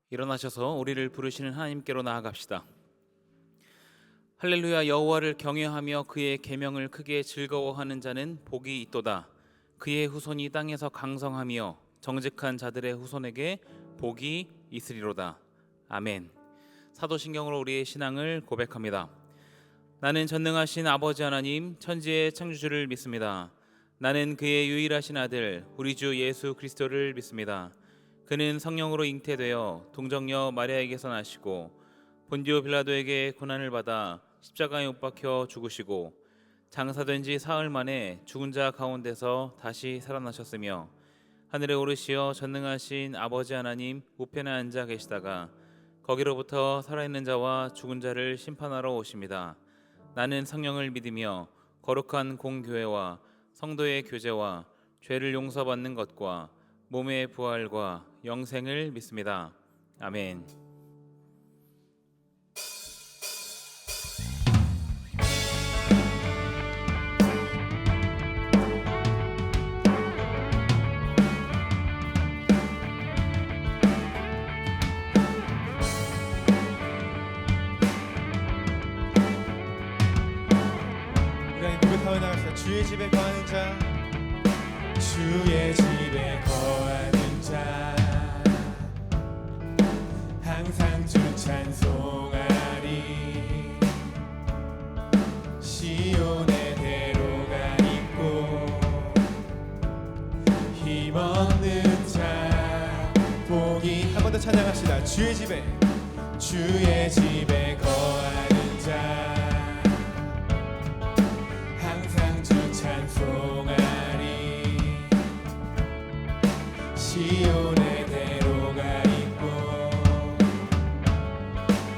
일어나셔서 우리를 부르시는 하나님께로 나아갑시다. 할렐루야. 여호와를 경외하며 그의 계명을 크게 즐거워하는 자는 복이 있도다. 그의 후손이 땅에서 강성하며 정직한 자들의 후손에게 복이 있으리로다. 아멘. 사도신경으로 우리의 신앙을 고백합니다. 나는 전능하신 아버지 하나님 천지의 창조주를 믿습니다. 나는 그의 유일하신 아들 우리 주 예수 그리스도를 믿습니다. 그는 성령으로 잉태되어 동정녀 마리아에게서 나시고 본디오 빌라도에게 고난을 받아 십자가에 못 박혀 죽으시고 장사된 지 사흘 만에 죽은 자 가운데서 다시 살아나셨으며 하늘에 오르시어 전능하신 아버지 하나님 우편에 앉아 계시다가 거기로부터 살아있는 자와 죽은 자를 심판하러 오십니다. 나는 성령을 믿으며 거룩한 공교회와 성도의 교제와 죄를 용서받는 것과 몸의 부활과 영생을 믿습니다. 아멘. 주의 집에 거하는 자, 주의 집에 거하는 자, 항상 주 찬송하리. 시온의 대로가 있고 힘없는 자 복이. 한 번 더 찬양합시다. 주의 집에 거하는 자, 찬송하리. 시온의 대로가 있고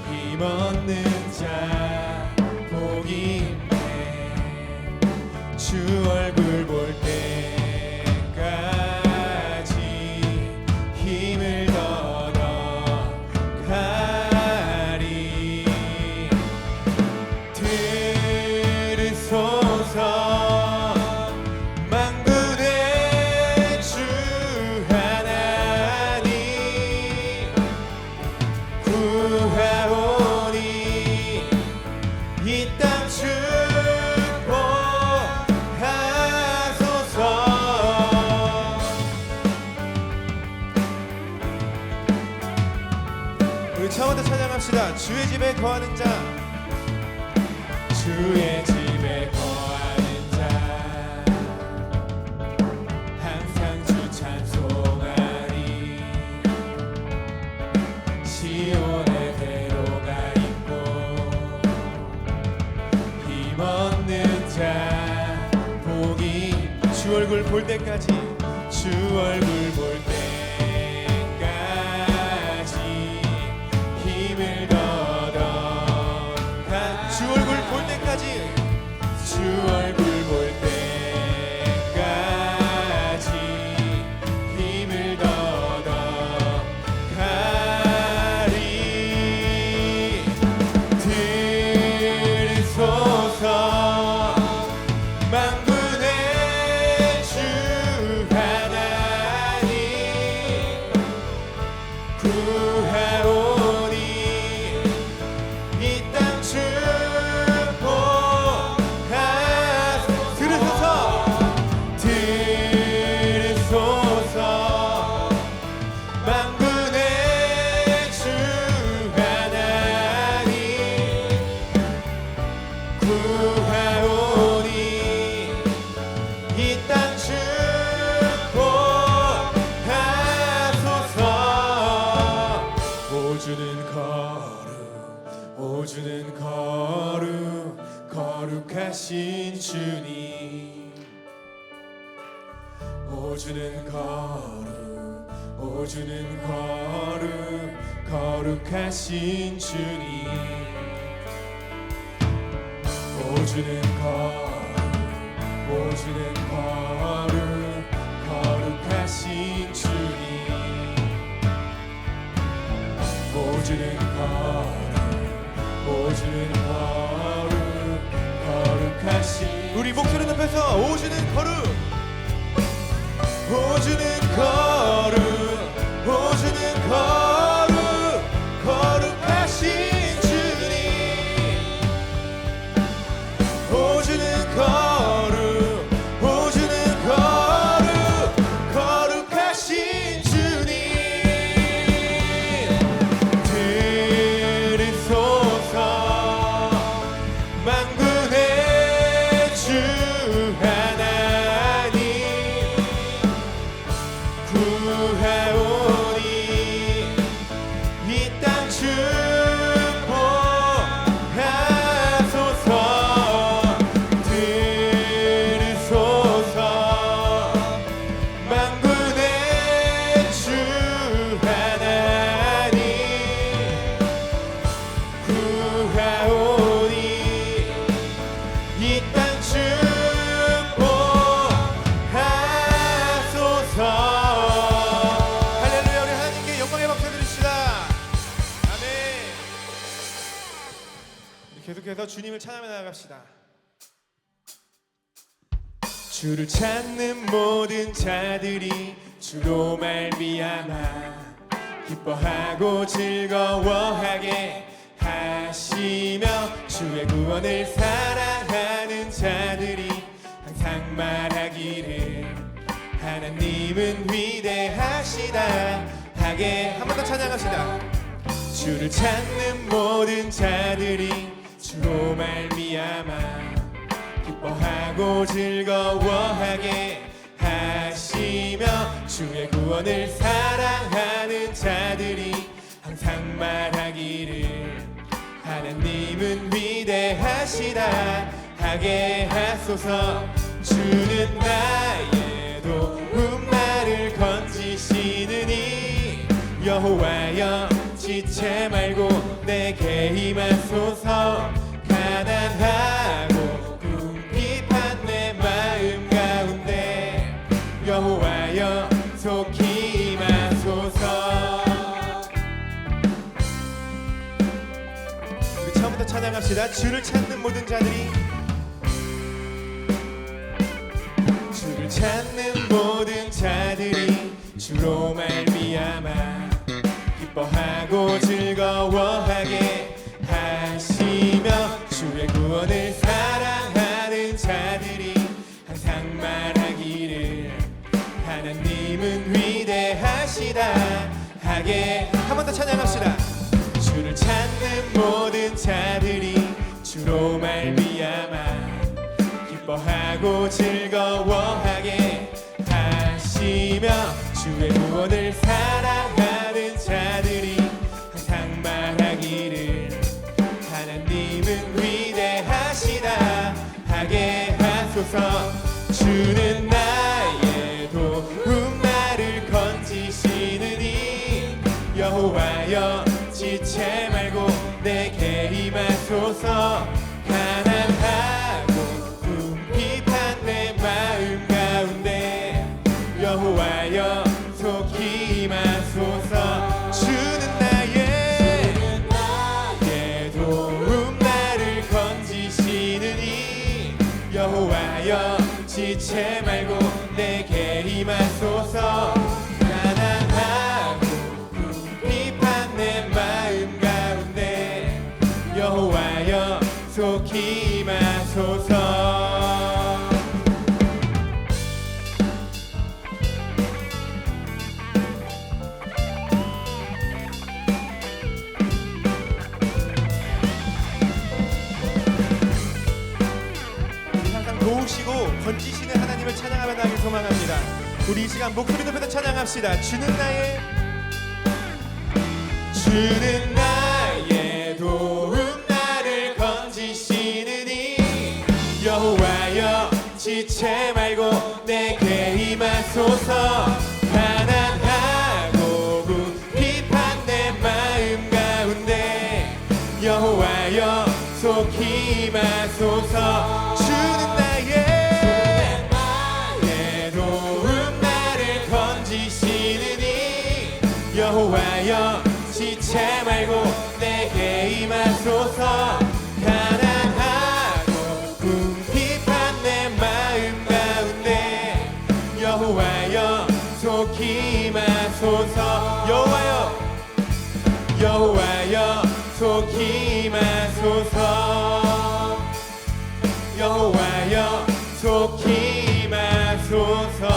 힘없는 자 복이 있네. 주 얼굴 볼 때까지 힘을 얻어가리. 들으소서 처음부터 찬양합시다. 주의 집에 거하는 자, 주의 집에 거하는 자, 항상 주 찬송하리. 시온의 대로가 있고 힘없는 자 복이. 주 얼굴 볼 때까지, 주 얼굴 볼 때 주 얼굴 볼 때까지 힘을 얻어가리. 들으소서 만군의 주 하나님 구하오니 이 땅 오주는 거룩하신 주님. 오주는 거룩하신 주님. 오주는 거룩하신 주님. 오주는 거룩하신. 우리 목소리 높여서 오주는 거룩, 오주는 거룩, 오주는 거룩. 계속해서 주님을 찬양해 나갑시다. 주를 찾는 모든 자들이 주로 말미암아 기뻐하고 즐거워하게 하시며 주의 구원을 사랑하는 자들이 항상 말하기를 하나님은 위대하시다 하게. 한 번 더 찬양합시다. 주를 찾는 모든 자들이 주로 말미암아 기뻐하고 즐거워하게 하시며 주의 구원을 사랑하는 자들이 항상 말하기를 하나님은 위대하시다 하게 하소서. 주는 나의 도움 나를 건지시느니 여호와여 지체 말고 내게 임하소서. 가난하고 궁핍한 내 마음 가운데 여호와여 속히 임하소서. 우리 처음부터 찬양합시다. 주를 찾는 모든 자들이 주를 찾는 모든 자들이 주로 말미암아 기뻐하고 즐거워하게 하시며 주의 구원을 사랑하는 자들이 항상 말하기를 하나님은 위대하시다 하게. 한 번 더 찬양합시다. 주를 찾는 모든 자들이 주로 말미암아 기뻐하고 즐거워하게 하시며 주의 구원을 사랑하는 자들이 항상 말하기를 하나님은 위대하시다 하게 하소서. 주는 나의 도움 나를 건지시느니 여호와여 지체 말고 내게 임하소서. 가난하고 궁핍한 내 마음 가운데 여호와여 속히 임하소서. 주는 나의 도움 나를 건지시느니 여호와여 지체 말고 내게 임하소서. 가난하고 궁핍한 내 마음 가운데 여호와여 속히 임하소서. 도우시고 건지시는 하나님을 찬양하며 나길 소망합니다. 우리 이 시간 목소리 높여서 찬양합시다. 주는 나의 도움 나를 건지시느니 여호와여 지체 말고 내게 임하소서. 가난하고 궁핍한 내 마음 가운데 여호와여 속히 임하소서. 주는 나의 도움 나를 건지시느니 여호와여 지체 말고 내게 임하소서. 가난하고 궁핍한 내 마음 가운데 여호와여 속히 임하소서. 여호와여 속히 임하소서. 여호와여 속히 임하소서.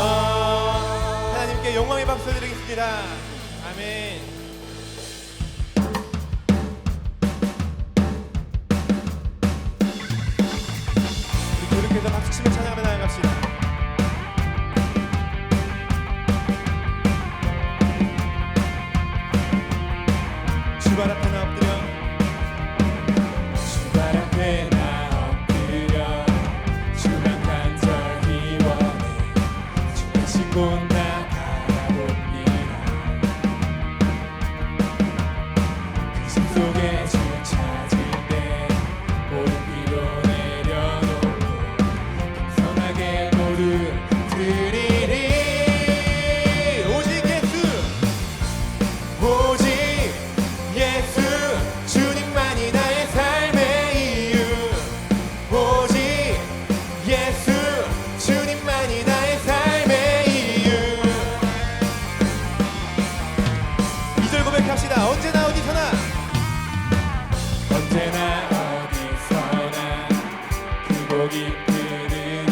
하나님께 영광의 박수 드리겠습니다. 아멘. 우리 계속해서 박수치며 찬양하며 나아갑시다. 주발 앞에 나 엎드려 주발 앞에 나 엎드려 주만 간절히 원해 주의 신고 나 바라봅니다. 그 심 속에 주 찾을 때 모든 비도 내려놓고 겸손하게 모두 드리리. 오직 예수 주님만이 나의 삶의 이유. 찬양합시다. 언제나 어디서나 언제나 어디서나 그 복 깊은 은혜로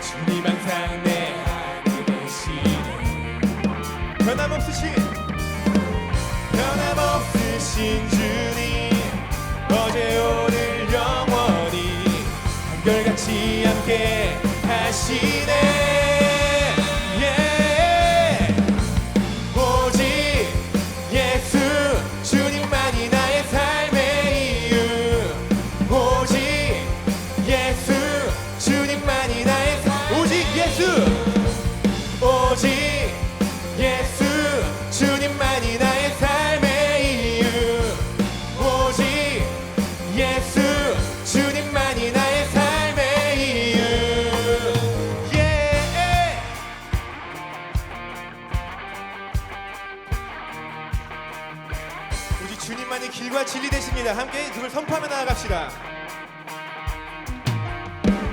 주님 항상 내 안에 계시네. 변함없으신 주님 어제 오늘 영원히 한결같이 함께 하시네. 오직 예수 주님만이 나의 삶의 이유. 오직 예수 주님만이 나의 오직 예수 오직 예수 주님만이 나의 삶의 이유. 오직 예수 주님만이 나의 삶의 이유. 오직 주님만이 길과 진리 되십니다. 함께 그걸 선포하며 나아갑시다.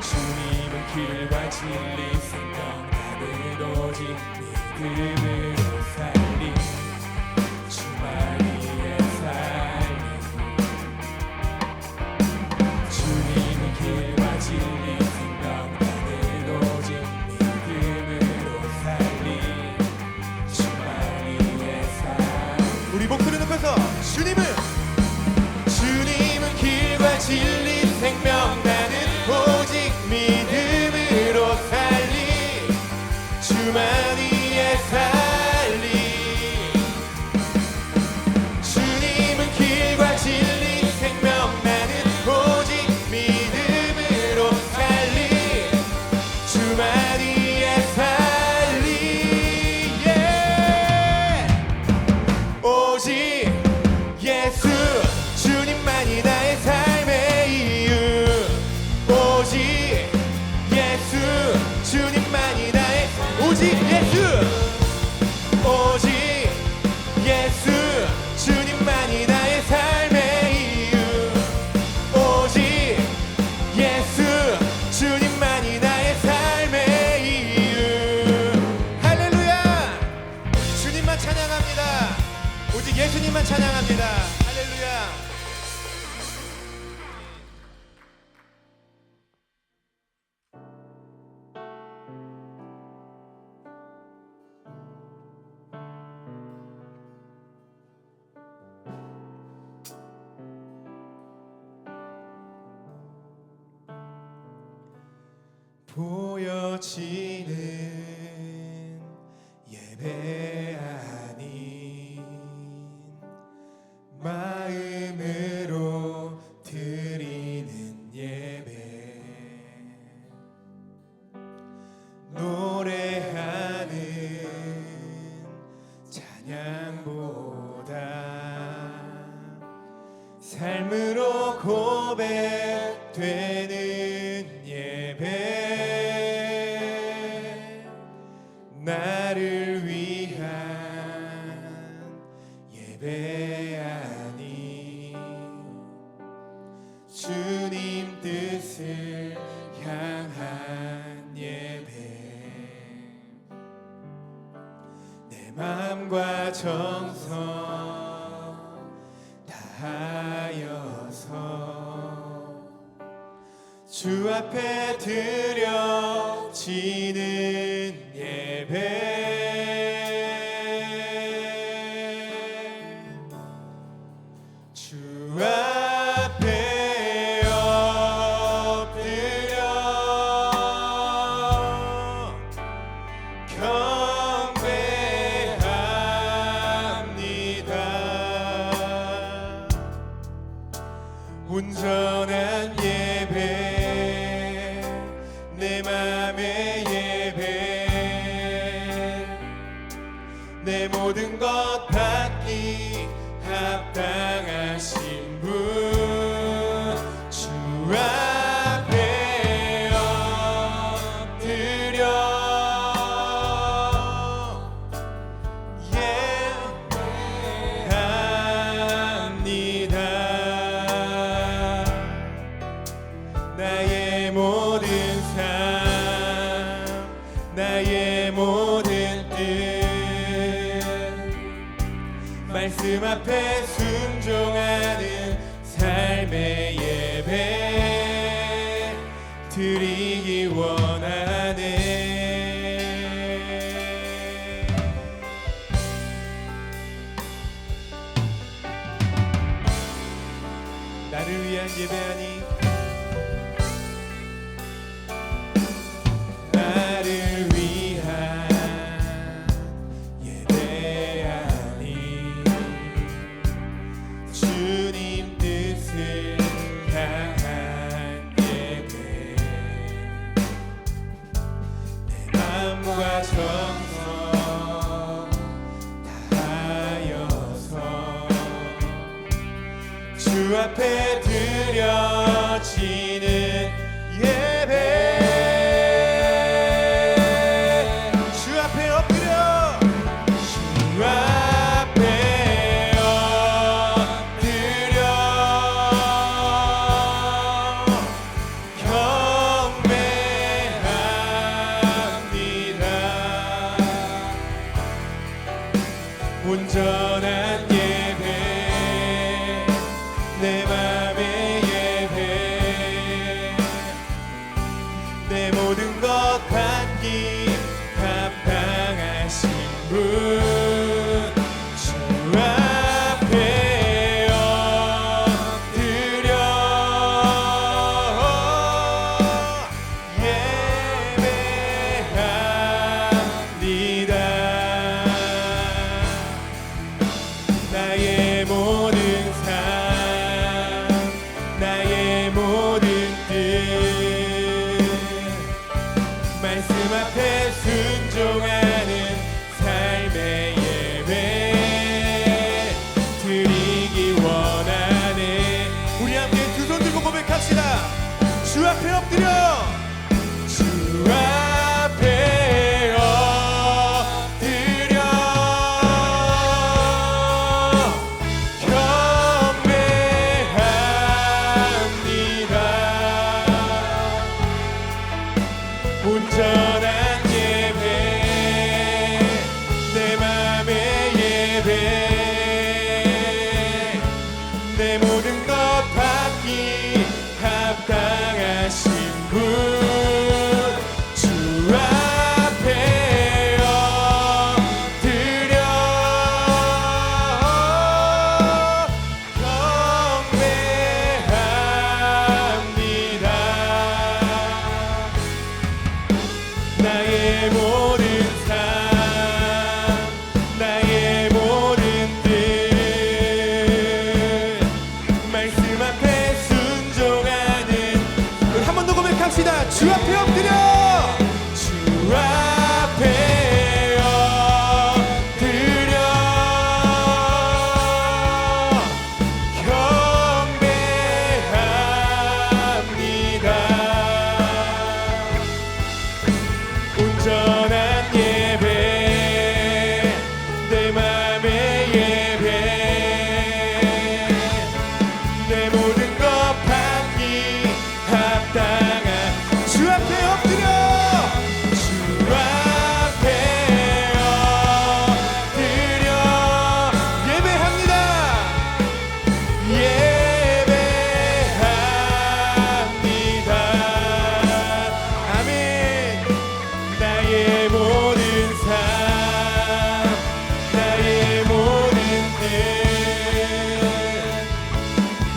주님은 길과 진리 생명 나는 오직 믿음으로 살리 주만 위에 살리. 주님은 길과 진리 생명 나는 오직 믿음으로 살리 주만 위에 살리. 우리 목소리 높여서 주님은 길과 진리 생명 나는 오직 믿음으로 살리 주만 위에 살리. 주님은 길과 진리 생명 나는 오직 믿음으로 살리 주만 위에 살리. 오직 예수 주님만이 나의 삶의 이유. 오직 예수 주님만이 나의 오직 예수 오직 예수 주님만이 나의 삶의 이유. 오직 예수 주님만이 나의 삶의 이유. 할렐루야. 주님만 찬양합니다. 오직 예수님만 찬양합니다. 할렐루야. 보여지는 예배 아닌 마음으로 드리는 예배. 노래하는 찬양보다 삶으로 고백되는 예배. 나를 위한 예배 아닌 주님 뜻을 향한 예배. 내 마음과 정성 다하여서 주 앞에 드려지는 예배. 주 앞에 엎드려 경배합니다. 온전한 예배, 내 맘의 예배, 내 모든 것 받기 합당하신 분. 주 앞에 엎드려 예배합니다. 말씀 앞에 순종하는 삶의 예배 드리기 원하네. 나를 위한 예배하니 나를 위한 예배하니 주님 뜻을 향한 예배 내 마음과 정성 다하여서 주 앞에 드려지는 예배 주 앞에 엎드려 주 앞에 엎드려 경배합니다. 온전한 예배 내 맘의 예배 내 모든 것 받기 합당하신 분 주 앞에 엎드려 예배합니다. 나의 모든 삶 나의 모든 뜻 말씀 앞에 순종하는 삶의 예배 드리기 원하네. 우리 함께 두 손 들고 고백합시다. 주 앞에 엎드려 주 앞에 엎드려 온전한 예배 내 맘의 예배 내 모든 것 받기 합당하신 분 주 앞에 엎드려 경배합니다. 나의 모든 삶 나의 모든 뜻 말씀 앞에 순종하는 우리 한 번 더 고백합시다. 주 앞에 엎드려 주 앞에 엎드려 경배합니다. 온전한 예배 내 맘의 예배 내 모든 것 받기 합당한 주 앞에 엎드려 주 앞에 엎드려 예배합니다. 예배합니다. 아멘. 나의 모든 삶 나의 모든 뜻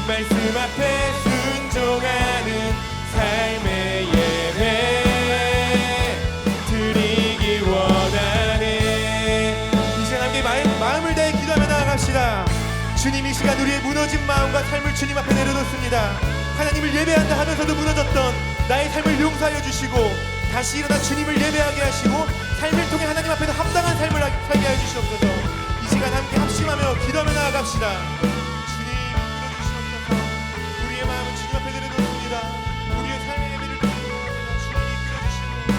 말씀 앞에 순종하는 삶의 예배 드리기 원하네. 이 시간 함께 마음을 다해 기도하며 나아갑시다. 주님 이 시간 우리의 무너진 마음과 삶을 주님 앞에 내려놓습니다. 하나님을 예배한다 하면서도 무너졌던 나의 삶을 용서하여 주시고 다시 일어나 주님을 예배하게 하시고 삶을 통해 하나님 앞에서 합당한 삶을 살게 하여 주시옵소서. 이 시간 함께 합심하며 기도하며 나아갑시다. 주님 이끌어주시옵소서. 우리의 마음은 주님 앞에 내려놓습니다. 우리의 삶의 예배를 드리옵소서. 주님이 이끌어주시옵소서.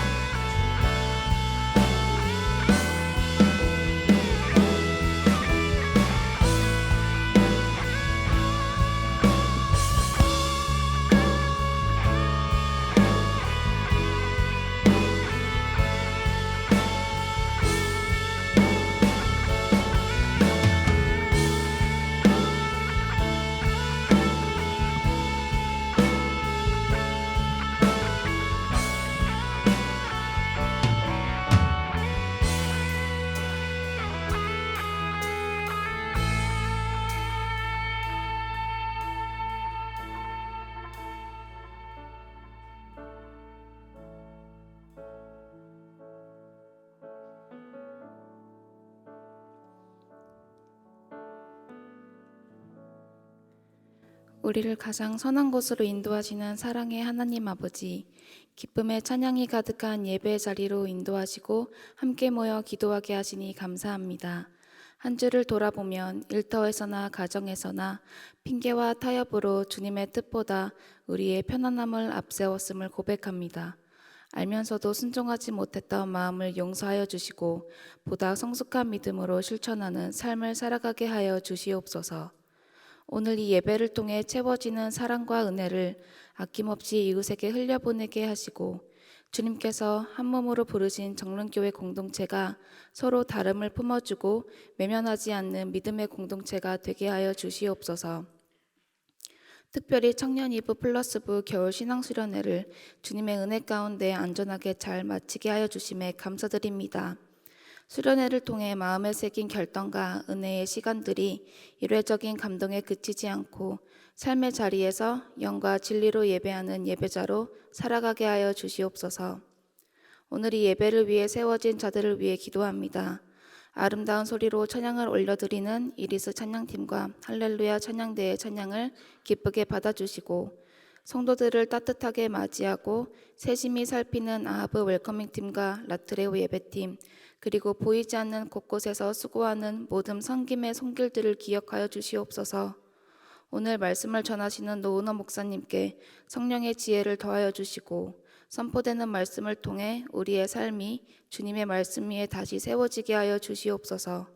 우리를 가장 선한 곳으로 인도하시는 사랑의 하나님 아버지, 기쁨의 찬양이 가득한 예배의 자리로 인도하시고 함께 모여 기도하게 하시니 감사합니다. 한 주를 돌아보면 일터에서나 가정에서나 핑계와 타협으로 주님의 뜻보다 우리의 편안함을 앞세웠음을 고백합니다. 알면서도 순종하지 못했던 마음을 용서하여 주시고 보다 성숙한 믿음으로 실천하는 삶을 살아가게 하여 주시옵소서. 오늘 이 예배를 통해 채워지는 사랑과 은혜를 아낌없이 이웃에게 흘려보내게 하시고 주님께서 한 몸으로 부르신 정릉교회 공동체가 서로 다름을 품어주고 외면하지 않는 믿음의 공동체가 되게 하여 주시옵소서. 특별히 청년 2부 플러스부 겨울 신앙수련회를 주님의 은혜 가운데 안전하게 잘 마치게 하여 주심에 감사드립니다. 수련회를 통해 마음에 새긴 결단과 은혜의 시간들이 일회적인 감동에 그치지 않고 삶의 자리에서 영과 진리로 예배하는 예배자로 살아가게 하여 주시옵소서. 오늘 이 예배를 위해 세워진 자들을 위해 기도합니다. 아름다운 소리로 찬양을 올려드리는 이리스 찬양팀과 할렐루야 찬양대의 찬양을 기쁘게 받아주시고 성도들을 따뜻하게 맞이하고 세심히 살피는 아하브 웰커밍팀과 라트레오 예배팀, 그리고 보이지 않는 곳곳에서 수고하는 모든 섬김의 손길들을 기억하여 주시옵소서. 오늘 말씀을 전하시는 노은호 목사님께 성령의 지혜를 더하여 주시고 선포되는 말씀을 통해 우리의 삶이 주님의 말씀 위에 다시 세워지게 하여 주시옵소서.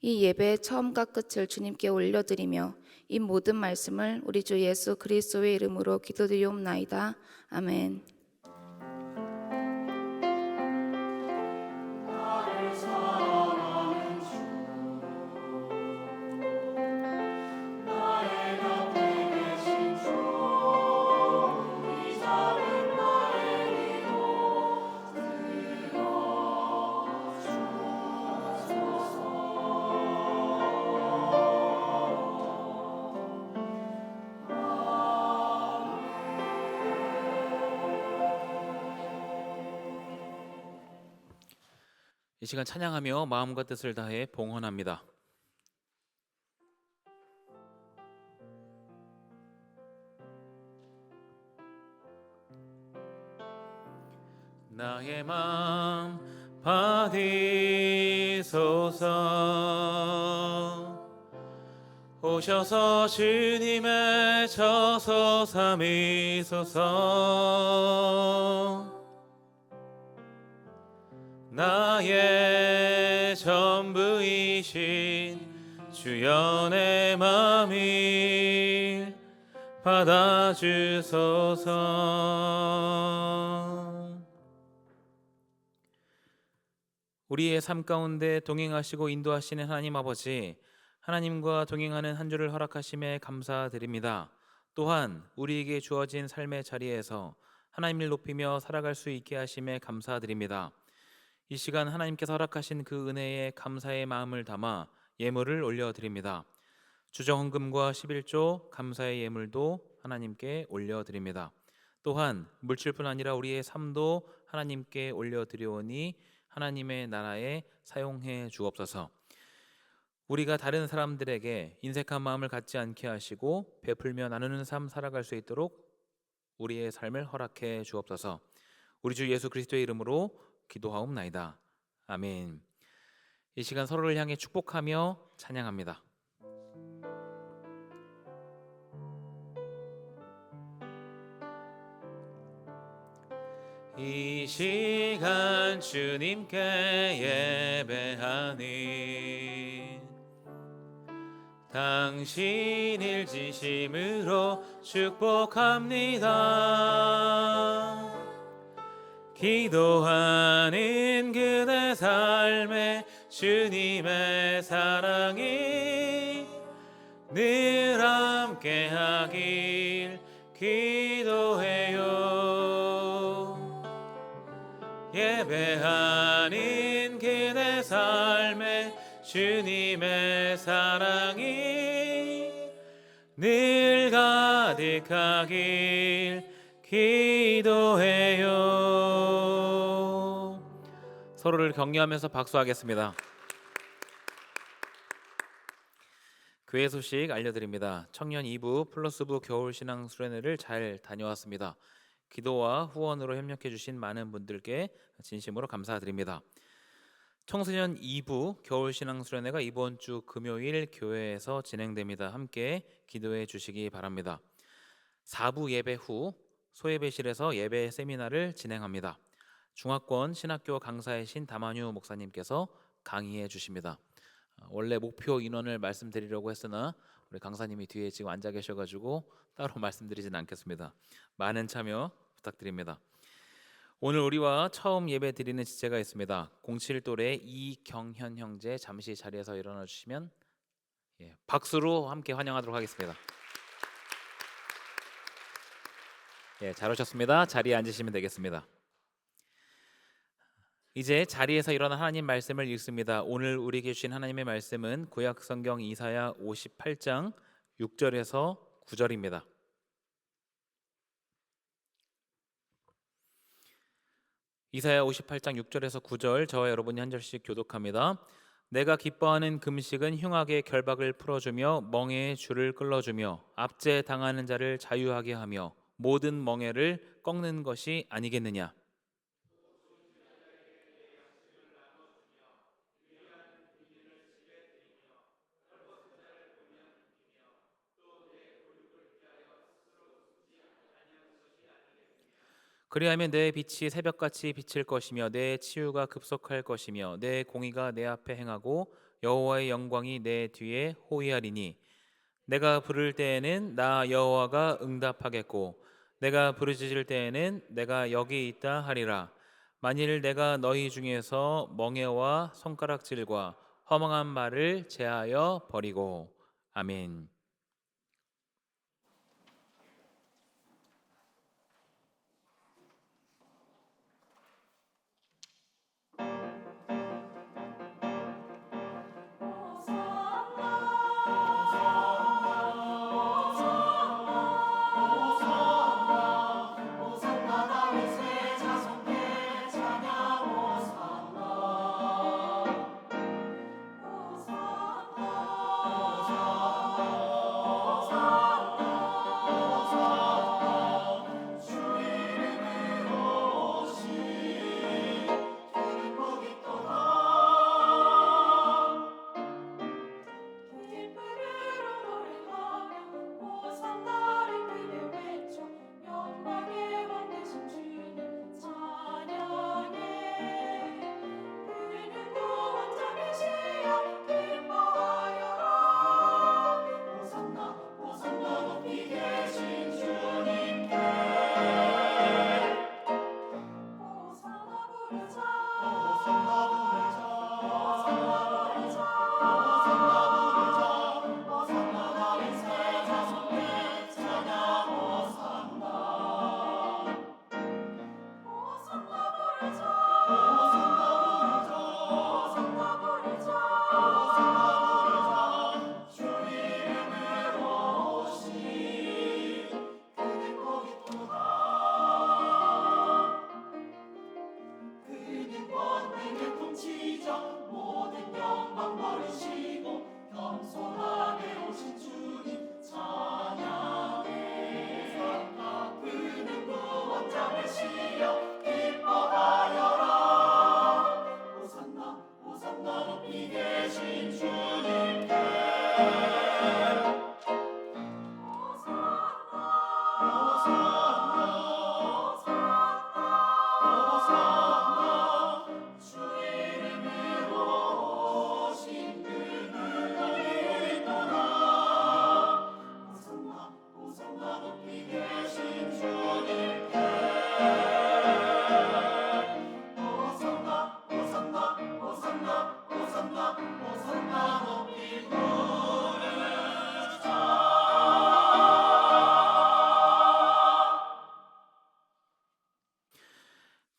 이 예배의 처음과 끝을 주님께 올려드리며 이 모든 말씀을 우리 주 예수 그리스도의 이름으로 기도드리옵나이다. 아멘. 이 시간 찬양하며 마음과 뜻을 다해 봉헌합니다. 나의 마음 받으소서. 오셔서 주님의 처소 삼으소서. 나의 전부이신 주여 내 맘을 받아주소서. 우리의 삶 가운데 동행하시고 인도하시는 하나님 아버지, 하나님과 동행하는 한 주를 허락하심에 감사드립니다. 또한 우리에게 주어진 삶의 자리에서 하나님을 높이며 살아갈 수 있게 하심에 감사드립니다. 이 시간 하나님께서 허락하신 그 은혜에 감사의 마음을 담아 예물을 올려드립니다. 주정헌금과 11조 감사의 예물도 하나님께 올려드립니다. 또한 물질뿐 아니라 우리의 삶도 하나님께 올려드리오니 하나님의 나라에 사용해 주옵소서. 우리가 다른 사람들에게 인색한 마음을 갖지 않게 하시고 베풀며 나누는 삶 살아갈 수 있도록 우리의 삶을 허락해 주옵소서. 우리 주 예수 그리스도의 이름으로 기도하옵나이다. 아멘. 이 시간 서로를 향해 축복하며 찬양합니다. 이 시간 주님께 예배하니 당신 일지심으로 축복합니다. 기도하는 그대 삶에 주님의 사랑이 늘 함께하길 기도해요. 예배하는 그대 삶에 주님의 사랑이 늘 가득하길 기도해요. 서로를 격려하면서 박수하겠습니다. 교회 소식 알려드립니다. 청년 2부 플러스부 겨울신앙 수련회를 잘 다녀왔습니다. 기도와 후원으로 협력해 주신 많은 분들께 진심으로 감사드립니다. 청소년 2부 겨울신앙 수련회가 이번 주 금요일 교회에서 진행됩니다. 함께 기도해 주시기 바랍니다. 4부 예배 후 소예배실에서 예배 세미나를 진행합니다. 중화권 신학교 강사이신 담한유 목사님께서 강의해 주십니다. 원래 목표 인원을 말씀드리려고 했으나 우리 강사님이 뒤에 지금 앉아 계셔가지고 따로 말씀드리진 않겠습니다. 많은 참여 부탁드립니다. 오늘 우리와 처음 예배 드리는 지체가 있습니다. 07돌의 이경현 형제 잠시 자리에서 일어나 주시면 박수로 함께 환영하도록 하겠습니다. 잘 오셨습니다. 자리에 앉으시면 되겠습니다. 이제 자리에서 일어나 하나님 말씀을 읽습니다. 오늘 우리에게 주신 하나님의 말씀은 구약 성경 이사야 58장 6절에서 9절입니다. 이사야 58장 6절에서 9절 저와 여러분이 한 절씩 교독합니다. 내가 기뻐하는 금식은 흉악의 결박을 풀어주며 멍에의 줄을 끌어주며 압제 당하는 자를 자유하게 하며 모든 멍에를 꺾는 것이 아니겠느냐. 그리하면 내 빛이 새벽같이 비칠 것이며 내 치유가 급속할 것이며 내 공의가 내 앞에 행하고 여호와의 영광이 내 뒤에 호위하리니 내가 부를 때에는 나 여호와가 응답하겠고 내가 부르짖을 때에는 내가 여기 있다 하리라. 만일 내가 너희 중에서 멍에와 손가락질과 허망한 말을 제하여 버리고. 아멘.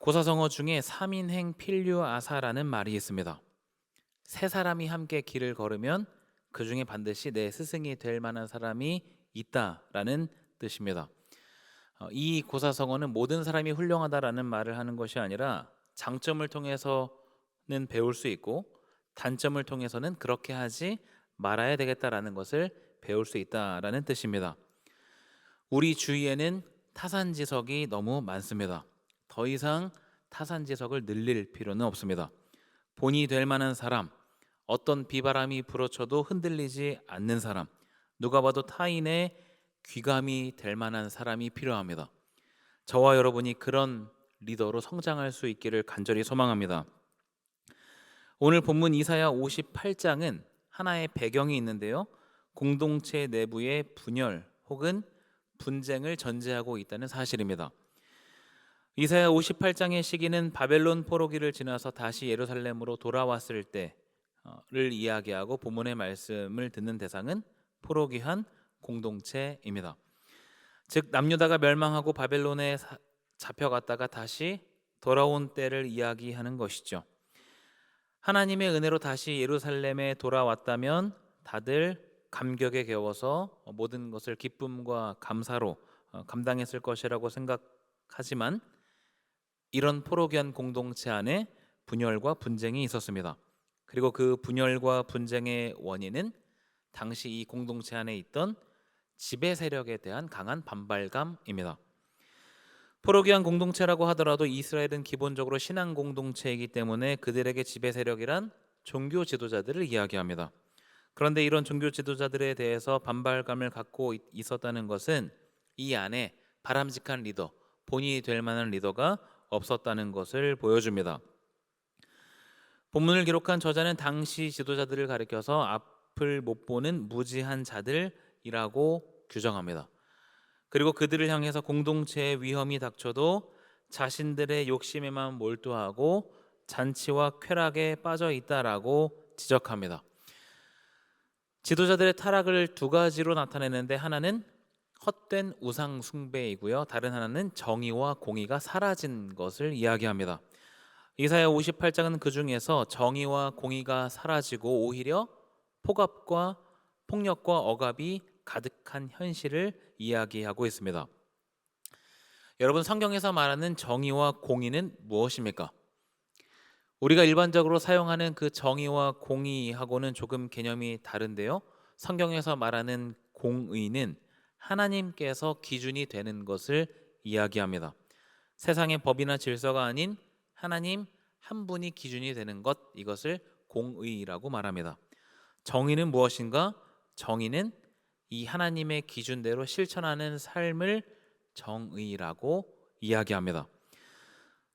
고사성어 중에 3인행 필류아사라는 말이 있습니다. 세 사람이 함께 길을 걸으면 그 중에 반드시 내 스승이 될 만한 사람이 있다라는 뜻입니다. 이 고사성어는 모든 사람이 훌륭하다라는 말을 하는 것이 아니라 장점을 통해서는 배울 수 있고 단점을 통해서는 그렇게 하지 말아야 되겠다라는 것을 배울 수 있다라는 뜻입니다. 우리 주위에는 타산지석이 너무 많습니다. 더 이상 타산지석을 늘릴 필요는 없습니다. 본이 될 만한 사람, 어떤 비바람이 불어쳐도 흔들리지 않는 사람, 누가 봐도 타인의 귀감이 될 만한 사람이 필요합니다. 저와 여러분이 그런 리더로 성장할 수 있기를 간절히 소망합니다. 오늘 본문 이사야 58장은 하나의 배경이 있는데요. 공동체 내부의 분열 혹은 분쟁을 전제하고 있다는 사실입니다. 이사야 58장의 시기는 바벨론 포로기를 지나서 다시 예루살렘으로 돌아왔을 때를 이야기하고 본문의 말씀을 듣는 대상은 포로기한 공동체입니다. 즉 남유다가 멸망하고 바벨론에 잡혀갔다가 다시 돌아온 때를 이야기하는 것이죠. 하나님의 은혜로 다시 예루살렘에 돌아왔다면 다들 감격에 겨워서 모든 것을 기쁨과 감사로 감당했을 것이라고 생각하지만 이런 포로기한 공동체 안에 분열과 분쟁이 있었습니다. 그리고 그 분열과 분쟁의 원인은 당시 이 공동체 안에 있던 지배 세력에 대한 강한 반발감입니다. 포로기한 공동체라고 하더라도 이스라엘은 기본적으로 신앙 공동체이기 때문에 그들에게 지배 세력이란 종교 지도자들을 이야기합니다. 그런데 이런 종교 지도자들에 대해서 반발감을 갖고 있었다는 것은 이 안에 바람직한 리더, 본이 될 만한 리더가 없었다는 것을 보여줍니다. 본문을 기록한 저자는 당시 지도자들을 가리켜서 앞을 못 보는 무지한 자들이라고 규정합니다. 그리고 그들을 향해서 공동체의 위험이 닥쳐도 자신들의 욕심에만 몰두하고 잔치와 쾌락에 빠져 있다라고 지적합니다. 지도자들의 타락을 두 가지로 나타내는데 하나는 헛된 우상 숭배이고요. 다른 하나는 정의와 공의가 사라진 것을 이야기합니다. 이사야 58장은 그 중에서 정의와 공의가 사라지고 오히려 폭압과 폭력과 억압이 가득한 현실을 이야기하고 있습니다. 여러분, 성경에서 말하는 정의와 공의는 무엇입니까? 우리가 일반적으로 사용하는 그 정의와 공의하고는 조금 개념이 다른데요. 성경에서 말하는 공의는 하나님께서 기준이 되는 것을 이야기합니다. 세상의 법이나 질서가 아닌 하나님 한 분이 기준이 되는 것, 이것을 공의라고 말합니다. 정의는 무엇인가? 정의는 이 하나님의 기준대로 실천하는 삶을 정의라고 이야기합니다.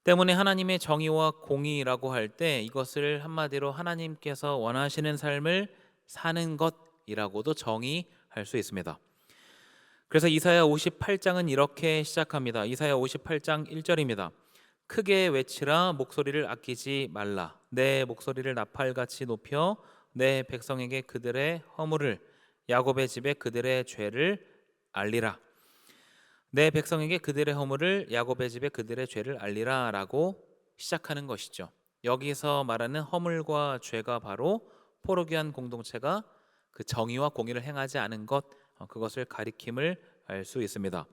때문에 하나님의 정의와 공의라고 할 때 이것을 한마디로 하나님께서 원하시는 삶을 사는 것이라고도 정의할 수 있습니다. 그래서 이사야 58장은 이렇게 시작합니다. 이사야 58장 1절입니다. 크게 외치라, 목소리를 아끼지 말라. 내 목소리를 나팔같이 높여 내 백성에게 그들의 허물을, 야곱의 집에 그들의 죄를 알리라. 내 백성에게 그들의 허물을, 야곱의 집에 그들의 죄를 알리라 라고 시작하는 것이죠. 여기서 말하는 허물과 죄가 바로 포로기한 공동체가 그 정의와 공의를 행하지 않은 것, 그것을 가리킴을 알 수 있습니다.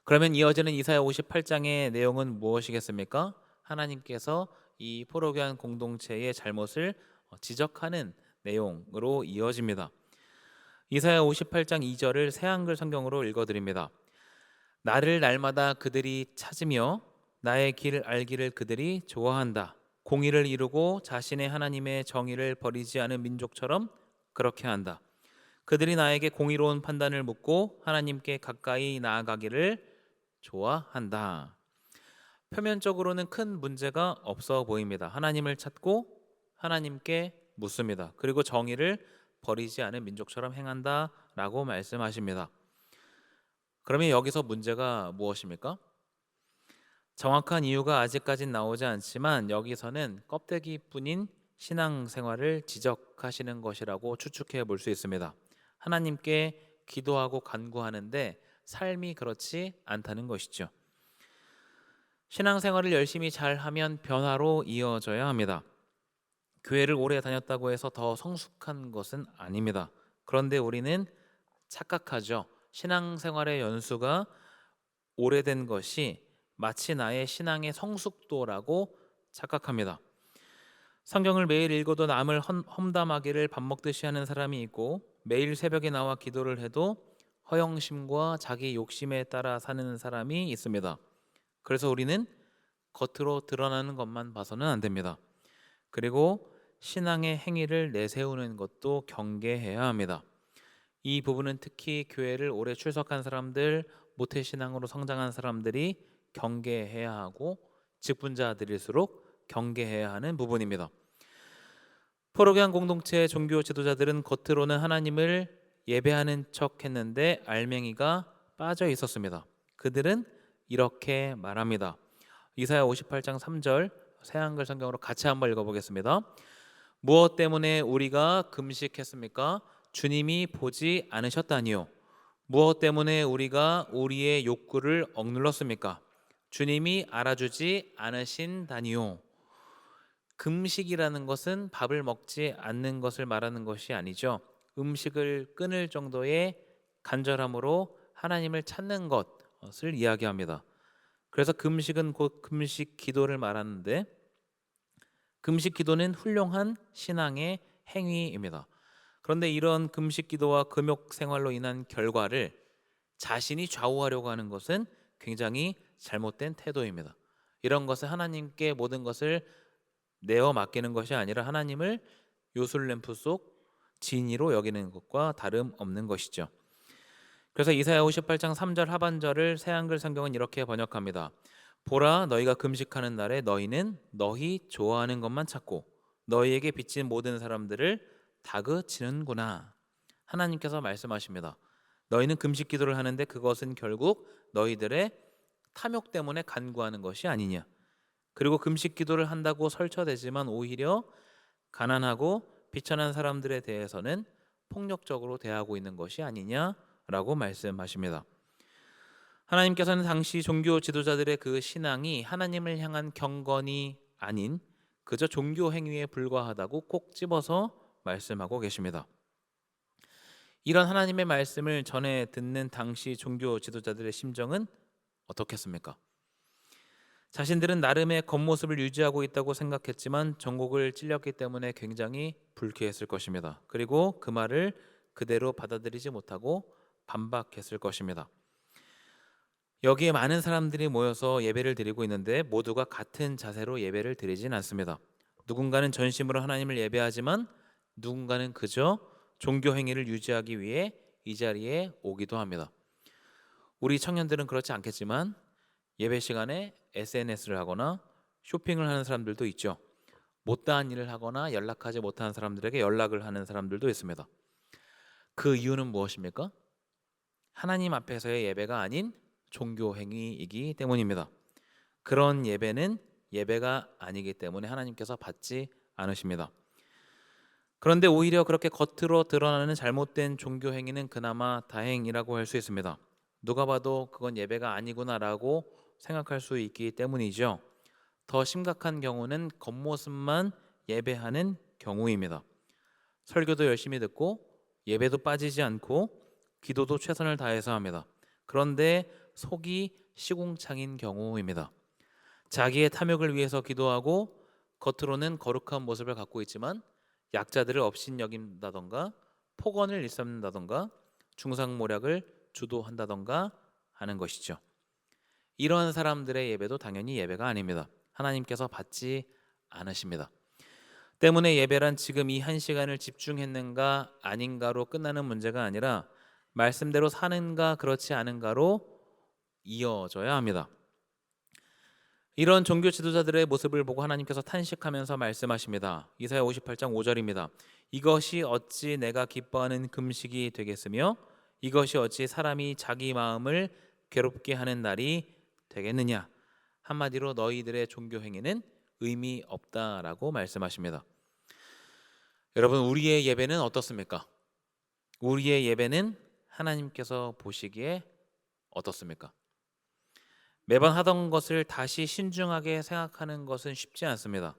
그러면 이어지는 이사야 58장의 내용은 무엇이겠습니까? 하나님께서 이 포로기한 공동체의 잘못을 지적하는 내용으로 이어집니다. 이사야 58장 2절을 새한글 성경으로 읽어드립니다. 나를 날마다 그들이 찾으며 나의 길을 알기를 그들이 좋아한다. 공의를 이루고 자신의 하나님의 정의를 버리지 않은 민족처럼 그렇게 한다. 그들이 나에게 공의로운 판단을 묻고 하나님께 가까이 나아가기를 좋아한다. 표면적으로는 큰 문제가 없어 보입니다. 하나님을 찾고 하나님께 묻습니다. 그리고 정의를 버리지 않은 민족처럼 행한다라고 말씀하십니다. 그러면 여기서 문제가 무엇입니까? 정확한 이유가 아직까진 나오지 않지만 여기서는 껍데기뿐인 신앙생활을 지적하시는 것이라고 추측해 볼 수 있습니다. 하나님께 기도하고 간구하는데 삶이 그렇지 않다는 것이죠. 신앙생활을 열심히 잘하면 변화로 이어져야 합니다. 교회를 오래 다녔다고 해서 더 성숙한 것은 아닙니다. 그런데 우리는 착각하죠. 신앙생활의 연수가 오래된 것이 마치 나의 신앙의 성숙도라고 착각합니다. 성경을 매일 읽어도 남을 험담하기를 밥 먹듯이 하는 사람이 있고 매일 새벽에 나와 기도를 해도 허영심과 자기 욕심에 따라 사는 사람이 있습니다. 그래서 우리는 겉으로 드러나는 것만 봐서는 안 됩니다. 그리고 신앙의 행위를 내세우는 것도 경계해야 합니다. 이 부분은 특히 교회를 오래 출석한 사람들, 모태신앙으로 성장한 사람들이 경계해야 하고 직분자들일수록 경계해야 하는 부분입니다. 포로기안 공동체 종교 지도자들은 겉으로는 하나님을 예배하는 척 했는데 알맹이가 빠져 있었습니다. 그들은 이렇게 말합니다. 이사야 58장 3절 새한글 성경으로 같이 한번 읽어보겠습니다. 무엇 때문에 우리가 금식했습니까? 주님이 보지 않으셨다니요. 무엇 때문에 우리가 우리의 욕구를 억눌렀습니까? 주님이 알아주지 않으신다니요. 금식이라는 것은 밥을 먹지 않는 것을 말하는 것이 아니죠. 음식을 끊을 정도의 간절함으로 하나님을 찾는 것을 이야기합니다. 그래서 금식은 곧 금식 기도를 말하는데 금식 기도는 훌륭한 신앙의 행위입니다. 그런데 이런 금식 기도와 금욕 생활로 인한 결과를 자신이 좌우하려고 하는 것은 굉장히 잘못된 태도입니다. 이런 것은 하나님께 모든 것을 내어 맡기는 것이 아니라 하나님을 요술램프 속 진이로 여기는 것과 다름없는 것이죠. 그래서 이사야 58장 3절 하반절을 새한글 성경은 이렇게 번역합니다. 보라, 너희가 금식하는 날에 너희는 너희 좋아하는 것만 찾고 너희에게 빚진 모든 사람들을 다그치는구나. 하나님께서 말씀하십니다. 너희는 금식 기도를 하는데 그것은 결국 너희들의 탐욕 때문에 간구하는 것이 아니냐. 그리고 금식 기도를 한다고 설쳐대지만 오히려 가난하고 비천한 사람들에 대해서는 폭력적으로 대하고 있는 것이 아니냐라고 말씀하십니다. 하나님께서는 당시 종교 지도자들의 그 신앙이 하나님을 향한 경건이 아닌 그저 종교 행위에 불과하다고 꼭 집어서 말씀하고 계십니다. 이런 하나님의 말씀을 전해 듣는 당시 종교 지도자들의 심정은 어떻겠습니까? 자신들은 나름의 겉모습을 유지하고 있다고 생각했지만 전곡을 찔렸기 때문에 굉장히 불쾌했을 것입니다. 그리고 그 말을 그대로 받아들이지 못하고 반박했을 것입니다. 여기에 많은 사람들이 모여서 예배를 드리고 있는데 모두가 같은 자세로 예배를 드리진 않습니다. 누군가는 전심으로 하나님을 예배하지만 누군가는 그저 종교 행위를 유지하기 위해 이 자리에 오기도 합니다. 우리 청년들은 그렇지 않겠지만 예배 시간에 SNS를 하거나 쇼핑을 하는 사람들도 있죠. 못다한 일을 하거나 연락하지 못하는 사람들에게 연락을 하는 사람들도 있습니다. 그 이유는 무엇입니까? 하나님 앞에서의 예배가 아닌 종교 행위이기 때문입니다. 그런 예배는 예배가 아니기 때문에 하나님께서 받지 않으십니다. 그런데 오히려 그렇게 겉으로 드러나는 잘못된 종교 행위는 그나마 다행이라고 할 수 있습니다. 누가 봐도 그건 예배가 아니구나라고 생각할 수 있기 때문이죠. 더 심각한 경우는 겉모습만 예배하는 경우입니다. 설교도 열심히 듣고 예배도 빠지지 않고 기도도 최선을 다해서 합니다. 그런데 속이 시궁창인 경우입니다. 자기의 탐욕을 위해서 기도하고 겉으로는 거룩한 모습을 갖고 있지만 약자들을 업신여긴다던가 폭언을 일삼는다던가 중상모략을 주도한다던가 하는 것이죠. 이런 사람들의 예배도 당연히 예배가 아닙니다. 하나님께서 받지 않으십니다. 때문에 예배란 지금 이 한 시간을 집중했는가 아닌가로 끝나는 문제가 아니라 말씀대로 사는가 그렇지 않은가로 이어져야 합니다. 이런 종교 지도자들의 모습을 보고 하나님께서 탄식하면서 말씀하십니다. 이사야 58장 5절입니다. 이것이 어찌 내가 기뻐하는 금식이 되겠으며 이것이 어찌 사람이 자기 마음을 괴롭게 하는 날이 되겠느냐. 한마디로 너희들의 종교 행위는 의미 없다라고 말씀하십니다. 여러분, 우리의 예배는 어떻습니까? 우리의 예배는 하나님께서 보시기에 어떻습니까? 매번 하던 것을 다시 신중하게 생각하는 것은 쉽지 않습니다.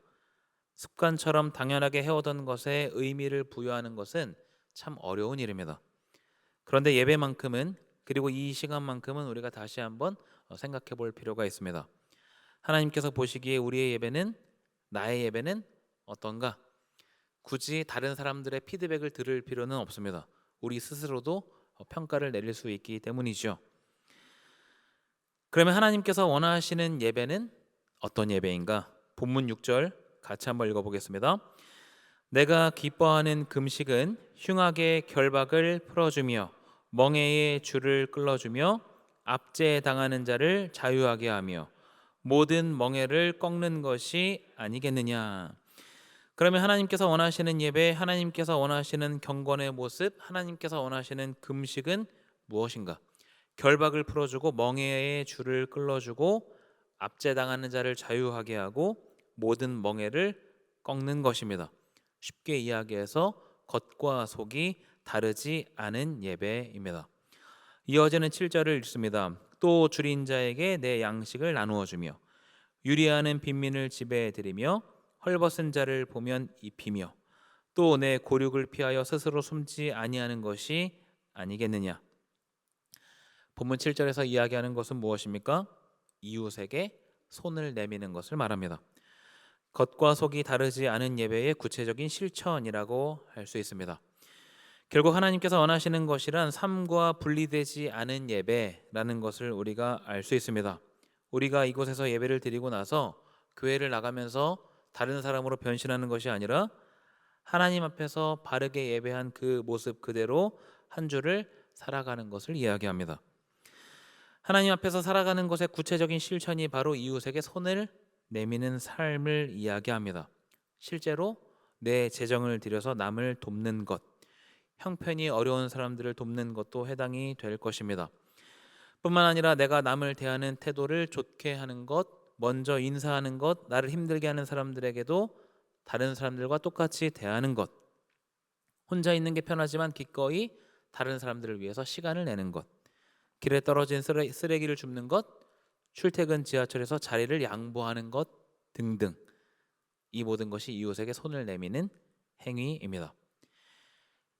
습관처럼 당연하게 해오던 것에 의미를 부여하는 것은 참 어려운 일입니다. 그런데 예배만큼은, 그리고 이 시간만큼은 우리가 다시 한번 생각해 볼 필요가 있습니다. 하나님께서 보시기에 우리의 예배는, 나의 예배는 어떤가? 굳이 다른 사람들의 피드백을 들을 필요는 없습니다. 우리 스스로도 평가를 내릴 수 있기 때문이죠. 그러면 하나님께서 원하시는 예배는 어떤 예배인가? 본문 6절 같이 한번 읽어보겠습니다. 내가 기뻐하는 금식은 흉악의 결박을 풀어주며 멍에의 줄을 끌어주며 압제당하는 자를 자유하게 하며 모든 멍에를 꺾는 것이 아니겠느냐. 그러면 하나님께서 원하시는 예배, 하나님께서 원하시는 경건의 모습, 하나님께서 원하시는 금식은 무엇인가? 결박을 풀어주고 멍에의 줄을 끌어주고 압제당하는 자를 자유하게 하고 모든 멍에를 꺾는 것입니다. 쉽게 이야기해서 겉과 속이 다르지 않은 예배입니다. 이어지는 7절을 읽습니다. 또 줄인 자에게 내 양식을 나누어 주며 유리하는 빈민을 지배해 드리며 헐벗은 자를 보면 입히며 또 내 고륙을 피하여 스스로 숨지 아니하는 것이 아니겠느냐. 본문 7절에서 이야기하는 것은 무엇입니까? 이웃에게 손을 내미는 것을 말합니다. 겉과 속이 다르지 않은 예배의 구체적인 실천이라고 할 수 있습니다. 결국 하나님께서 원하시는 것이란 삶과 분리되지 않은 예배라는 것을 우리가 알 수 있습니다. 우리가 이곳에서 예배를 드리고 나서 교회를 나가면서 다른 사람으로 변신하는 것이 아니라 하나님 앞에서 바르게 예배한 그 모습 그대로 한 주를 살아가는 것을 이야기합니다. 하나님 앞에서 살아가는 것의 구체적인 실천이 바로 이웃에게 손을 내미는 삶을 이야기합니다. 실제로 내 재정을 들여서 남을 돕는 것, 형편이 어려운 사람들을 돕는 것도 해당이 될 것입니다. 뿐만 아니라 내가 남을 대하는 태도를 좋게 하는 것, 먼저 인사하는 것, 나를 힘들게 하는 사람들에게도 다른 사람들과 똑같이 대하는 것, 혼자 있는 게 편하지만 기꺼이 다른 사람들을 위해서 시간을 내는 것, 길에 떨어진 쓰레기를 줍는 것, 출퇴근 지하철에서 자리를 양보하는 것 등등, 이 모든 것이 이웃에게 손을 내미는 행위입니다.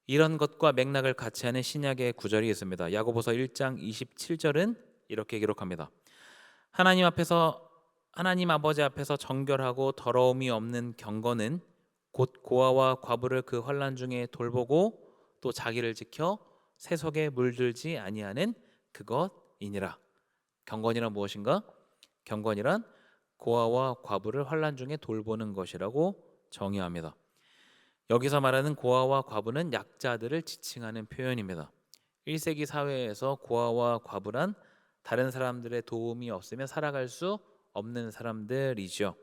이런 것과 맥락을 같이 하는 신약의 구절이 있습니다. 야고보서 1장 27절은 이렇게 기록합니다. 하나님 아버지 앞에서 정결하고 더러움이 없는 경건은 곧 고아와 과부를 그 환난 중에 돌보고 또 자기를 지켜 세속에 물들지 아니하는 그것이니라. 경건이란 무엇인가? 경건이란 고아와 과부를 환난 중에 돌보는 것이라고 정의합니다. 여기서 말하는 고아와 과부는 약자들을 지칭하는 표현입니다. 1세기 사회에서 고아와 과부란 다른 사람들의 도움이 없으면 살아갈 수 없는 사람들이죠.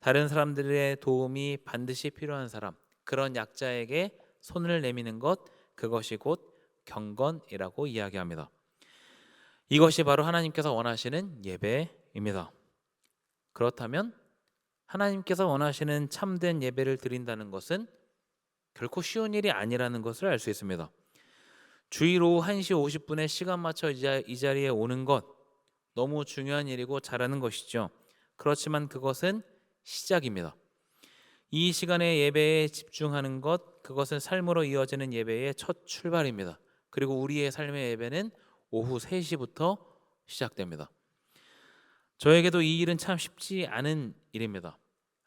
다른 사람들의 도움이 반드시 필요한 사람, 그런 약자에게 손을 내미는 것, 그것이 곧 경건이라고 이야기합니다. 이것이 바로 하나님께서 원하시는 예배입니다. 그렇다면 하나님께서 원하시는 참된 예배를 드린다는 것은 결코 쉬운 일이 아니라는 것을 알 수 있습니다. 주일 오후 1시 50분에 시간 맞춰 이 자리에 오는 것, 너무 중요한 일이고 잘하는 것이죠. 그렇지만 그것은 시작입니다. 이 시간에 예배에 집중하는 것, 그것은 삶으로 이어지는 예배의 첫 출발입니다. 그리고 우리의 삶의 예배는 오후 3시부터 시작됩니다. 저에게도 이 일은 참 쉽지 않은 일입니다.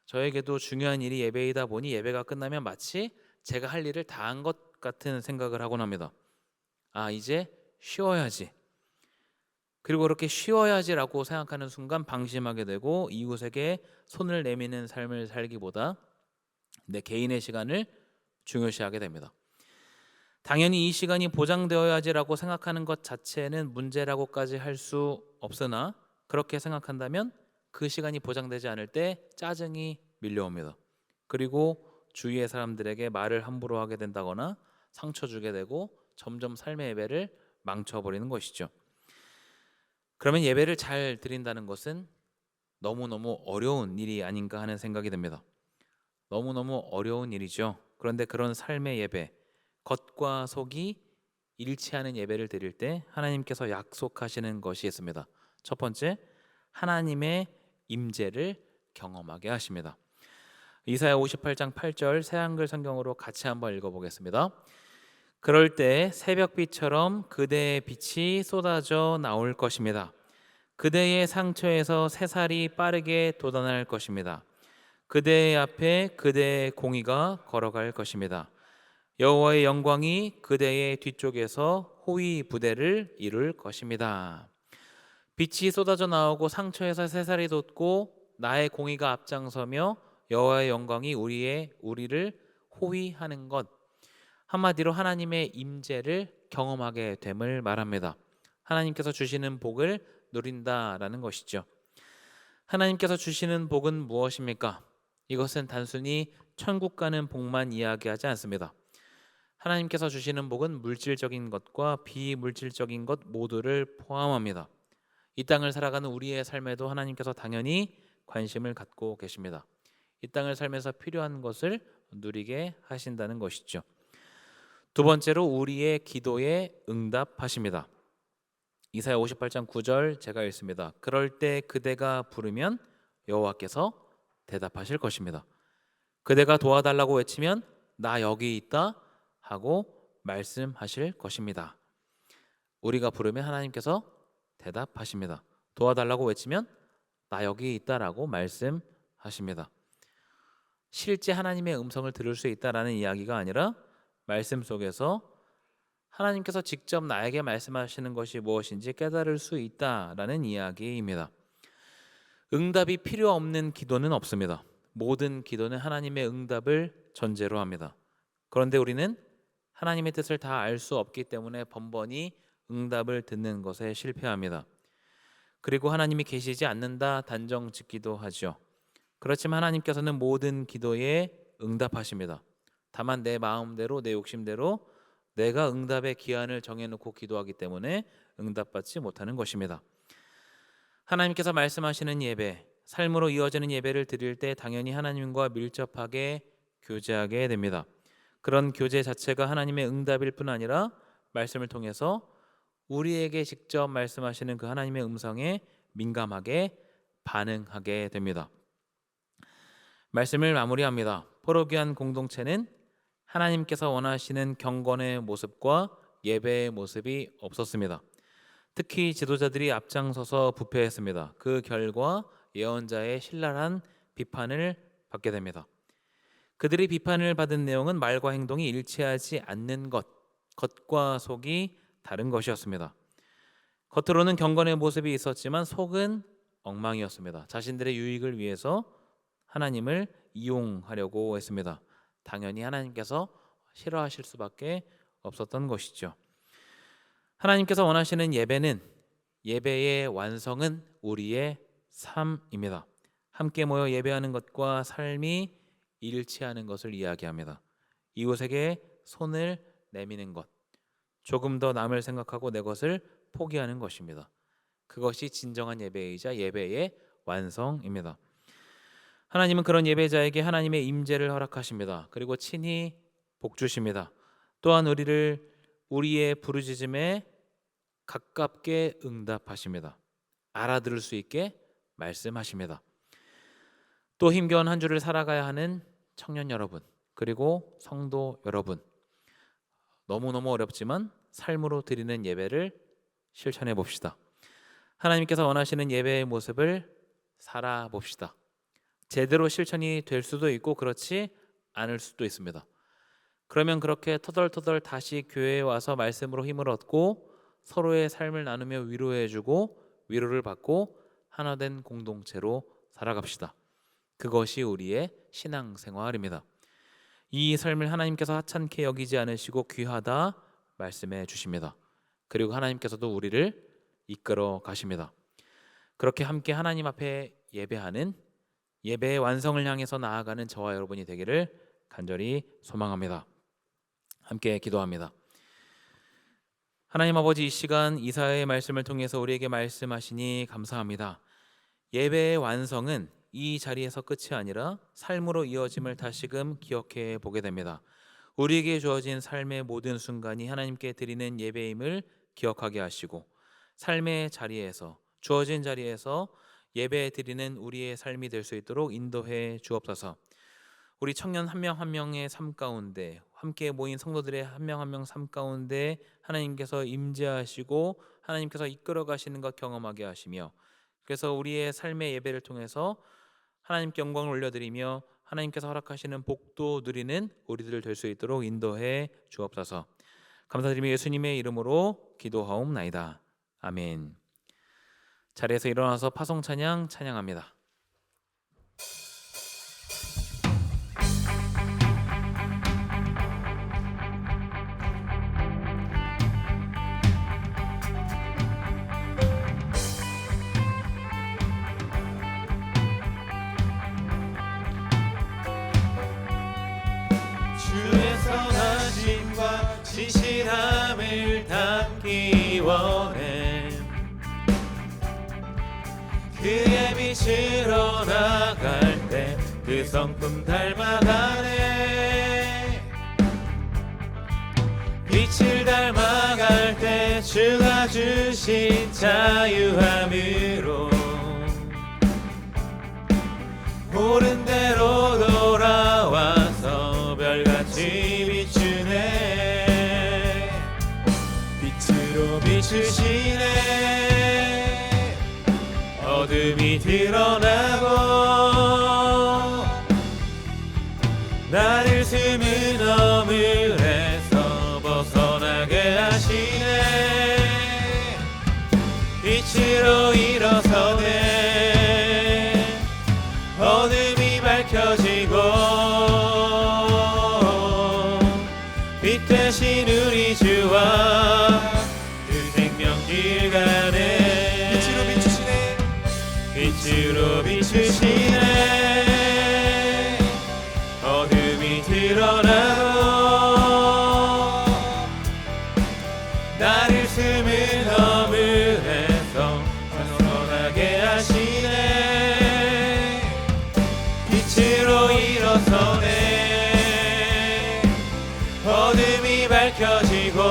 저에게도 중요한 일이 예배이다 보니 예배가 끝나면 마치 제가 할 일을 다 한 것 같은 생각을 하곤 합니다. 이제 쉬어야지. 그리고 그렇게 쉬어야지라고 생각하는 순간 방심하게 되고 이웃에게 손을 내미는 삶을 살기보다 내 개인의 시간을 중요시하게 됩니다. 당연히 이 시간이 보장되어야지라고 생각하는 것 자체는 문제라고까지 할 수 없으나 그렇게 생각한다면 그 시간이 보장되지 않을 때 짜증이 밀려옵니다. 그리고 주위의 사람들에게 말을 함부로 하게 된다거나 상처 주게 되고 점점 삶의 예배를 망쳐버리는 것이죠. 그러면 예배를 잘 드린다는 것은 너무너무 어려운 일이 아닌가 하는 생각이 듭니다. 너무너무 어려운 일이죠. 그런데 그런 삶의 예배, 겉과 속이 일치하는 예배를 드릴 때 하나님께서 약속하시는 것이 있습니다. 첫 번째, 하나님의 임재를 경험하게 하십니다. 이사야 58장 8절 새한글 성경으로 같이 한번 읽어보겠습니다. 그럴 때 새벽빛처럼 그대의 빛이 쏟아져 나올 것입니다. 그대의 상처에서 새살이 빠르게 돋아날 것입니다. 그대의 앞에 그대의 공의가 걸어갈 것입니다. 여호와의 영광이 그대의 뒤쪽에서 호위 부대를 이룰 것입니다. 빛이 쏟아져 나오고 상처에서 새살이 돋고 나의 공의가 앞장서며 여호와의 영광이 우리를 호위하는 것. 한마디로 하나님의 임재를 경험하게 됨을 말합니다. 하나님께서 주시는 복을 누린다라는 것이죠. 하나님께서 주시는 복은 무엇입니까? 이것은 단순히 천국 가는 복만 이야기하지 않습니다. 하나님께서 주시는 복은 물질적인 것과 비물질적인 것 모두를 포함합니다. 이 땅을 살아가는 우리의 삶에도 하나님께서 당연히 관심을 갖고 계십니다. 이 땅을 살면서 필요한 것을 누리게 하신다는 것이죠. 두 번째로 우리의 기도에 응답하십니다. 이사야 58장 9절 제가 읽습니다. 그럴 때 그대가 부르면 여호와께서 대답하실 것입니다. 그대가 도와달라고 외치면 나 여기 있다 하고 말씀하실 것입니다. 우리가 부르면 하나님께서 대답하십니다. 도와달라고 외치면 나 여기 있다라고 말씀하십니다. 실제 하나님의 음성을 들을 수 있다라는 이야기가 아니라 말씀 속에서 하나님께서 직접 나에게 말씀하시는 것이 무엇인지 깨달을 수 있다라는 이야기입니다. 응답이 필요 없는 기도는 없습니다. 모든 기도는 하나님의 응답을 전제로 합니다. 그런데 우리는 하나님의 뜻을 다 알 수 없기 때문에 번번이 응답을 듣는 것에 실패합니다. 그리고 하나님이 계시지 않는다 단정 짓기도 하죠. 그렇지만 하나님께서는 모든 기도에 응답하십니다. 다만 내 마음대로 내 욕심대로 내가 응답의 기한을 정해놓고 기도하기 때문에 응답받지 못하는 것입니다. 하나님께서 말씀하시는 예배, 삶으로 이어지는 예배를 드릴 때 당연히 하나님과 밀접하게 교제하게 됩니다. 그런 교제 자체가 하나님의 응답일 뿐 아니라 말씀을 통해서 우리에게 직접 말씀하시는 그 하나님의 음성에 민감하게 반응하게 됩니다. 말씀을 마무리합니다. 포로기한 공동체는 하나님께서 원하시는 경건의 모습과 예배의 모습이 없었습니다. 특히 지도자들이 앞장서서 부패했습니다. 그 결과 예언자의 신랄한 비판을 받게 됩니다. 그들이 비판을 받은 내용은 말과 행동이 일치하지 않는 겉과 속이 다른 것이었습니다. 겉으로는 경건의 모습이 있었지만 속은 엉망이었습니다. 자신들의 유익을 위해서 하나님을 이용하려고 했습니다. 당연히 하나님께서 싫어하실 수밖에 없었던 것이죠. 하나님께서 원하시는 예배의 완성은 우리의 삶입니다. 함께 모여 예배하는 것과 삶이 일치하는 것을 이야기합니다. 이웃에게 손을 내미는 것, 조금 더 남을 생각하고 내 것을 포기하는 것입니다. 그것이 진정한 예배이자 예배의 완성입니다. 하나님은 그런 예배자에게 하나님의 임재를 허락하십니다. 그리고 친히 복 주십니다. 또한 우리의 부르짖음에 가깝게 응답하십니다. 알아들을 수 있게 말씀하십니다. 또 힘겨운 한 주를 살아가야 하는 청년 여러분, 그리고 성도 여러분, 너무너무 어렵지만 삶으로 드리는 예배를 실천해 봅시다. 하나님께서 원하시는 예배의 모습을 살아봅시다. 제대로 실천이 될 수도 있고 그렇지 않을 수도 있습니다. 그러면 그렇게 터덜터덜 다시 교회에 와서 말씀으로 힘을 얻고 서로의 삶을 나누며 위로해주고 위로를 받고 하나된 공동체로 살아갑시다. 그것이 우리의 신앙생활입니다. 이 삶을 하나님께서 하찮게 여기지 않으시고 귀하다 말씀해 주십니다. 그리고 하나님께서도 우리를 이끌어 가십니다. 그렇게 함께 하나님 앞에 예배하는 예배의 완성을 향해서 나아가는 저와 여러분이 되기를 간절히 소망합니다. 함께 기도합니다. 하나님 아버지, 이 시간 이사야의 말씀을 통해서 우리에게 말씀하시니 감사합니다. 예배의 완성은 이 자리에서 끝이 아니라 삶으로 이어짐을 다시금 기억해 보게 됩니다. 우리에게 주어진 삶의 모든 순간이 하나님께 드리는 예배임을 기억하게 하시고 삶의 자리에서 주어진 자리에서 예배 드리는 우리의 삶이 될 수 있도록 인도해 주옵소서. 우리 청년 한 명 한 명의 삶 가운데 함께 모인 성도들의 한 명 한 명 삶 가운데 하나님께서 임재하시고 하나님께서 이끌어 가시는 것 경험하게 하시며 그래서 우리의 삶의 예배를 통해서 하나님께 영광을 올려드리며 하나님께서 허락하시는 복도 누리는 우리들 될 수 있도록 인도해 주옵소서. 감사드리며 예수님의 이름으로 기도하옵나이다. 아멘. 자리에서 일어나서 파송 찬양 찬양합니다. 주의 선하심과 진실함을 담기 원해. 그의 빛으로 나갈 때 그 성품 닮아가네. 빛을 닮아갈 때 주가 주신 자유함으로 옳은 대로 돌아와서 별같이 비추네. 빛으로 비추시네. 어둠이 드러나고 나를 숨은 어물에서 벗어나게 하시네. 빛으로 일어서네. 어둠이 밝혀지고 빛 대신 우리 주와 그 생명길 가네. 빛으로 비추시네. 빛으로 비추시네. 어둠이 드러나고 나를 숨은 어물에서 벗어나게 하시네. 빛으로 일어서네. 어둠이 밝혀지고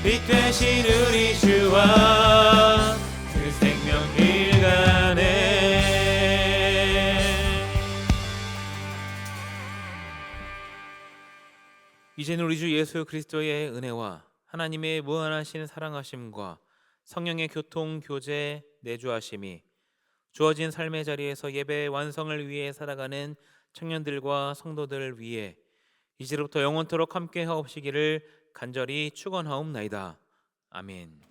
빛 대신 우리 주와 그 생명길 가네. 이제는 우리 주 예수 그리스도의 은혜와 하나님의 무한하신 사랑하심과 성령의 교통, 교제, 내주하심이 주어진 삶의 자리에서 예배의 완성을 위해 살아가는 청년들과 성도들을 위해 이제부터 영원토록 함께 하옵시기를 간절히 축원하옵나이다. 아멘.